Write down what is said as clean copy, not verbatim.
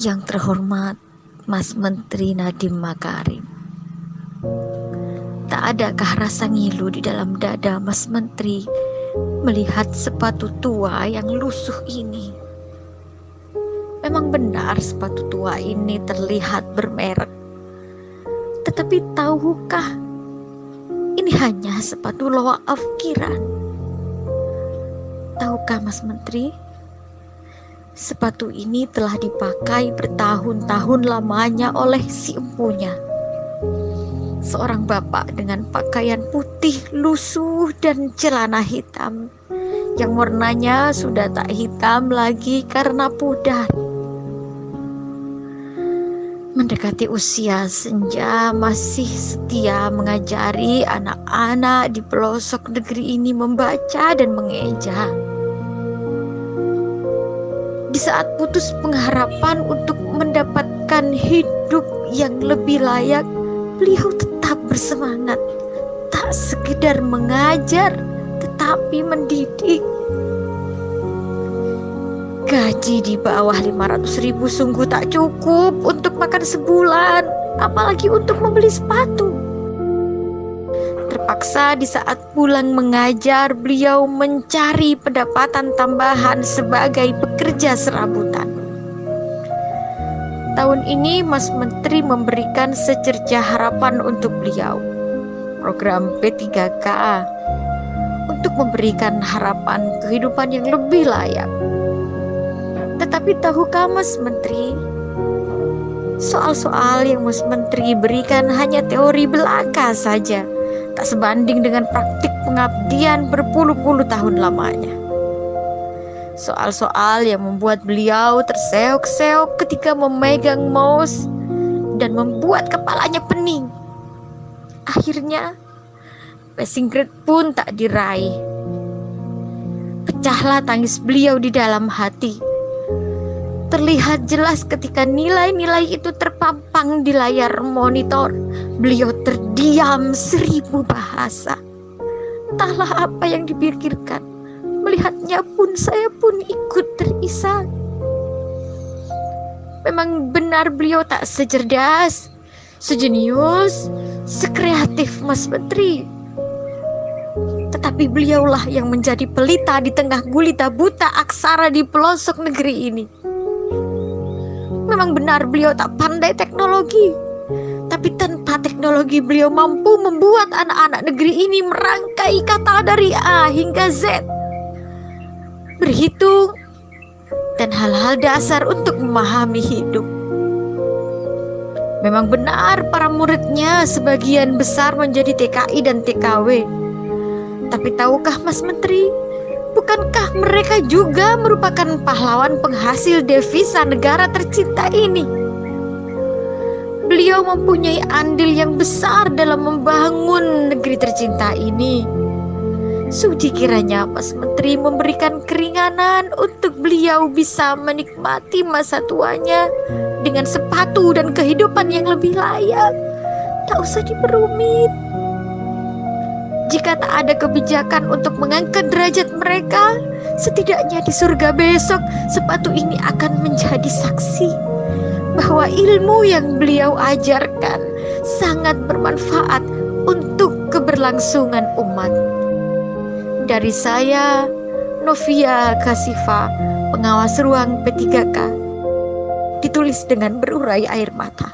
Yang terhormat Mas Menteri Nadiem Makarim, tak adakah rasa ngilu di dalam dada Mas Menteri melihat sepatu tua yang lusuh ini? Memang benar sepatu tua ini terlihat bermerek, tetapi tahukah ini hanya sepatu loaaf kiran? Tahukah Mas Menteri, sepatu ini telah dipakai bertahun-tahun lamanya oleh si empunya. Seorang bapak dengan pakaian putih lusuh dan celana hitam yang warnanya sudah tak hitam lagi karena pudar. Mendekati usia senja, masih setia mengajari anak-anak di pelosok negeri ini membaca dan mengeja. Di saat putus pengharapan untuk mendapatkan hidup yang lebih layak, beliau tetap bersemangat, tak sekedar mengajar, tetapi mendidik. Gaji di bawah 500.000 sungguh tak cukup untuk makan sebulan, apalagi untuk membeli sepatu. Terpaksa di saat pulang mengajar, beliau mencari pendapatan tambahan sebagai pekerja serabutan. Tahun ini Mas Menteri memberikan secerca harapan untuk beliau, program P3K, untuk memberikan harapan kehidupan yang lebih layak. Tetapi tahukah Mas Menteri, soal-soal yang Mas Menteri berikan hanya teori belaka saja, tak sebanding dengan praktik pengabdian berpuluh-puluh tahun lamanya. Soal-soal yang membuat beliau terseok-seok ketika memegang mouse dan membuat kepalanya pening. Akhirnya passing grade pun tak diraih. Pecahlah tangis beliau di dalam hati. Terlihat jelas ketika nilai-nilai itu terpampang di layar monitor. Beliau terdiam 1000 bahasa. Entahlah apa yang dipikirkan. Melihatnya pun saya pun ikut terisak. Memang benar beliau tak secerdas, sejenius, sekreatif Mas Menteri. Tetapi beliaulah yang menjadi pelita di tengah gulita buta aksara di pelosok negeri ini. Memang benar beliau tak pandai teknologi, tapi tanpa teknologi beliau mampu membuat anak-anak negeri ini merangkai kata dari A hingga Z, berhitung, dan hal-hal dasar untuk memahami hidup. Memang benar para muridnya sebagian besar menjadi TKI dan TKW. Tapi tahukah Mas Menteri, bukankah mereka juga merupakan pahlawan penghasil devisa negara tercinta ini? Beliau mempunyai andil yang besar dalam membangun negeri tercinta ini. Sudi kiranya Mas Menteri memberikan keringanan untuk beliau bisa menikmati masa tuanya dengan sepatu dan kehidupan yang lebih layak. Tak usah diperumit. Jika tak ada kebijakan untuk mengangkat derajat mereka, setidaknya di surga besok sepatu ini akan menjadi saksi bahwa ilmu yang beliau ajarkan sangat bermanfaat untuk keberlangsungan umat. Dari saya, Novia Kasifa, pengawas ruang P3K, ditulis dengan berurai air mata.